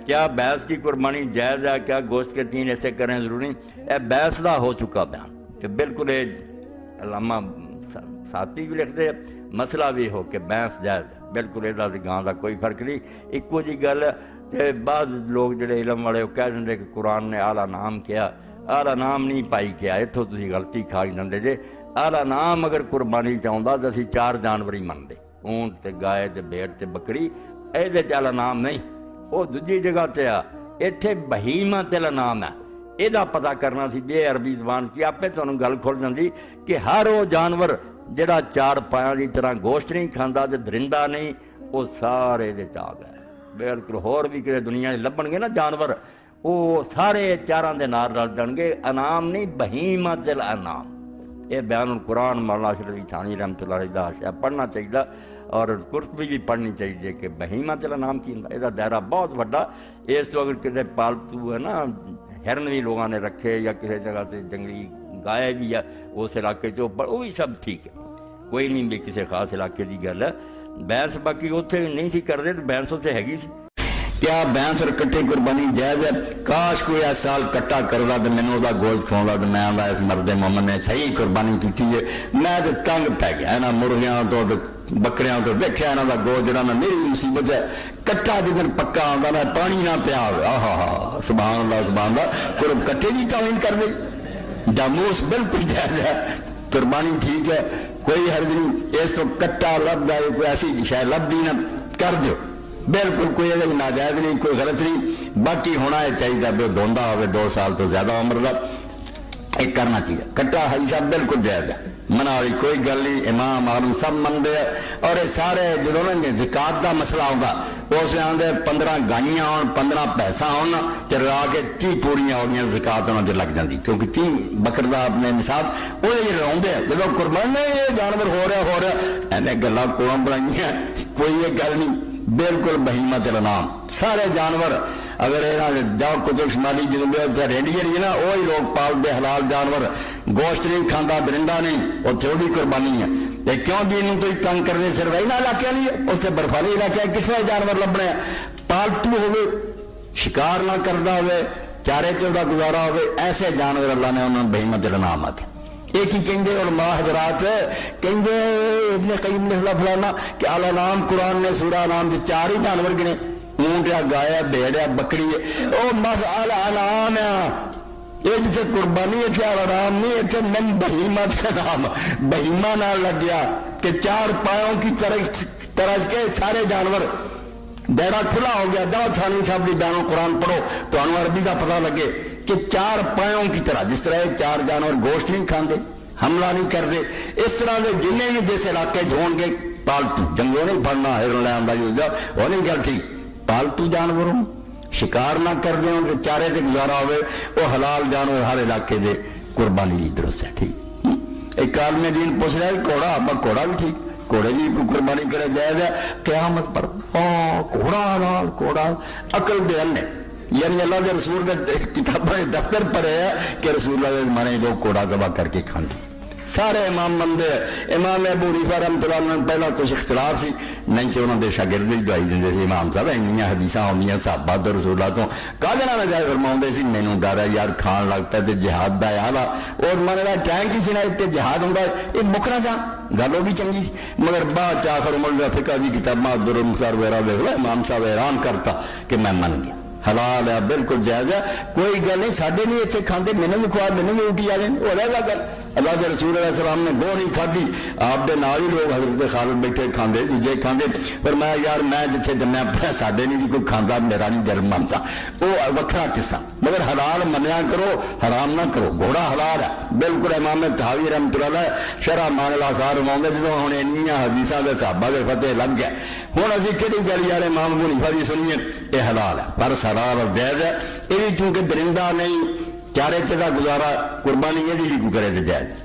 کیا بھینس کی قربانی جائز ہے؟ کیا گوشت کے 3 حصے کریں ضروری؟ یہ بحث کا ہو چکا بیان کہ بالکل یہ علامہ ساتھی بھی لکھتے مسئلہ بھی ہو کہ بھینس جائز ہے، بالکل یہ گاں کا کوئی فرق نہیں، ایکو جی گل ہے۔ کہ بعض لوگ جڑے علم والے وہ کہہ دیں کہ قرآن نے اعلیٰ نام کیا، اعلیٰ نام نہیں پائی کیا، اتوں تھی غلطی کھا جاندے جے۔ اعلیٰ نام اگر قربانی چاہتا تو اسی 4 جانور ہی منتے، اونٹ تے گائے تے بھیڑ تے بکری، یہ اعلیٰ نام نہیں، وہ دوجی جگہ تے آ اتنے بہیمہ تے نام ہے۔ یہ پتہ کرنا سی جے عربی زبان کی آپ تمہیں گل کھل جاتی کہ ہر وہ جانور جڑا 4 پایاں کی طرح گوشت نہیں کھانا تے درندہ نہیں، وہ سارے دے آ گئے بالکل۔ ہور بھی کسی دنیا لبن گے نا جانور، وہ سارے 4 دے نال رل جان گے، انعام نہیں بہیمۃ الانعام۔ یہ بیان القرآن مولانا اشرف علی تھانوی رحمۃ اللہ علیہ دا شاید پڑھنا چاہیے اور قرطبی بھی پڑھنی چاہیے کہ بہیمۃ الانعام کی یہ دائرہ بہت بڑا۔ اس وقت کسی پالتو ہے نا ہرن بھی لوگوں نے رکھے یا کسی جگہ سے جنگلی گائے بھی ہے اس علاقے وہ بھی سب ٹھیک ہے، کوئی نہیں بھی کسی خاص علاقے کی گل ہے۔ بھینس باقی اتنے نہیں سی کرتے تو بھینس اتنے ہے سی۔ کیا بھینس اور کٹے قربانی جائز ہے؟ کاش کوئی اس سال کٹا کردا تو مینوں دا گوشت کھاؤندا تو میں آندا اس مرد مومن نے صحیح قربانی کی ہے۔ میں تو تنگ پی گیا نا مرغیاں تو بکریاں تو ویکھیا انہاں دا گوشت جڑا نا میری مصیبت ہے۔ کٹا جدن پکا آندا نا پانی نہ پیا ہوئے، آہا سبحان اللہ سبحان اللہ، کوئی کٹے کی توہین کر دے۔ ڈاموس بالکل جائز ہے، قربانی ٹھیک ہے، کوئی حرج نہیں۔ اس تو کٹا لب جائے کوئی ایسی شاید لب دی نہ کر دیو، بالکل کوئی ناجائز نہیں، کوئی غلط نہیں۔ باقی ہونا یہ چاہیے بھی دھوندا ہوئے 2 سال تو زیادہ عمر کا، ایک کرنا چاہیے۔ کٹا حاجی صاحب بالکل جائز ہے، منع والی کوئی گل نہیں، امام عالم سب منتے ہیں۔ اور یہ سارے جدو نا زکات کا مسئلہ آتا اس میں آدھے 15 گائیاں ہون 15 پیسہ ہون تے رلا کے 30 پوریاں ہو گیا زکات انہوں نے لگ جاتی، کیونکہ 30 بکر کا اپنے نصاب وہ روندے جب قربان یہ جانور ہو رہا ایسے گلا کوڑا بنائی کوئی یہ گل نہیں، بالکل بہیمۃ الانعام سارے جانور۔ اگر یہاں جاؤ قطب شمالی جنوبی رینڈی جی نا وہی لوگ پالتے حلال جانور، گوشت نہیں کھانا درندہ نہیں، اتنے وہی قربانی ہے۔ کیوں دین تو تنگ کرتے صرف یہاں علاقے نہیں ہے، اتنے برفالی علاقے کتنے جانور لبنے ہیں، پالتو ہوئے شکار نہ کرتا ہوئے چارے تے دا گزارا ہوئے، ایسے جانور اللہ نے انہوں نے بہیمۃ الانعام آتے۔ ایک ہی کہیں گے علماء حضرات کہیں گے ابن قیم نے فلانا کہ اعلیٰ نام قرآن نے سورہ نام کے 4 ہی جانور گنے، اونٹ یا گائے بھیڑ یا بکری ہے، وہ مس الانعام ہے۔ یہ جسے قربانی ہے کیا آرام نہیں ہے کہ من بہیمۃ الانعام بہیمہ نہ لگ گیا کہ 4 پایوں کی طرح کے سارے جانور دائرہ کھلا ہو گیا۔ جاؤ تھانوی صاحب کی بیان قرآن پڑھو تو انہوں عربی کا پتہ لگے کہ 4 پایوں کی طرح، جس طرح 4 جانور گوشت نہیں کھاندے حملہ نہیں کرتے، اس طرح کے جنہیں بھی جس علاقے ہون گے پالتو جنگوں نہیں پڑنا ہرن لے آندا وہ نہیں گل ٹھیک، پالتو جانوروں شکار نہ کر دیں ان کے چارے سے گزارا ہوئے وہ حلال جانور ہر علاقے دے قربانی لی درست ہے ٹھیک۔ ایک عالم دین پوچھ رہا ہے گھوڑا، گھوڑا بھی ٹھیک، گھوڑے کی قربانی کرے جائز ہے قیامت پر، گھوڑا حلال گھوڑا عقل دے ہے، یعنی اللہ کے رسول کے کتابیں دفتر پڑھے ہے کہ رسول اللہ کے زمانے لوگ گھوڑا ذبح کر کے کھاندے، سارے امام مندے۔ امام ابو حنیفہ رحمۃ اللہ علیہ پہلا کچھ اختلاف سی نہیں کہ انہوں نے شاگرد بھی دعائی دیں سی امام صاحب اینیاں حدیثاں ہوندیاں صحابہ تو رسول اللہ تو کالے نہ جائے فرماؤندے سی مینوں ڈر ہے یار کھان لگ پے تے جہاد دا حالا اور زمانے دا ٹائم کی سی نہ تے جہاد ہوندا یہ مکنا جا گل بھی چنگی مگر بعد آخر عمر دا فقہ دی کتاباں عبد المختار وغیرہ دیکھ لو امام صاحب حیران کرتا کہ میں من گیا حلال ہے بالکل جائز ہے کوئی گل نہیں ساڈے نہیں اتنے کھاندے مینوں بھی کھوا مینوں بھی الٹی آ جائیں وہ رہ گل اللہ کے رسول علیہ السلام نے گو نہیں کھادی آپ دے نال ہی لوگ حضرت خالد بیٹھے کھاندے دوجے کھاندے پر میں یار میں جتھے جمیا پڑا ساڈے نہیں کوئی کھاندا میرا نہیں دل منتا وہ وکھرا قصہ مگر حلال منیا کرو حرام نہ کرو گھوڑا حلال ہے بالکل امام طحاوی رحمۃ اللہ علیہ شرح مان الاثار فرماਉਂਦੇ ਜਦੋਂ ਹੁਣ ਇੰਨੀਆਂ ਹਦੀਸਾਂ ਦੇ صحابہ ਦੇ ਫਤح ਲੱਗ ਗਏ ਹੁਣ ਅਸੀਂ ਕਿਹੜੀ ਗੱਲ ਯਾਰ امام ابو حنیفہ ਦੀ ਸੁਣੀਏ ਇਹ حلال ہے پر حلال اور جائز ہے یہ بھی چونکہ درندہ نہیں چارے چا گزارا قربانی یہ بھی کرے تو جائز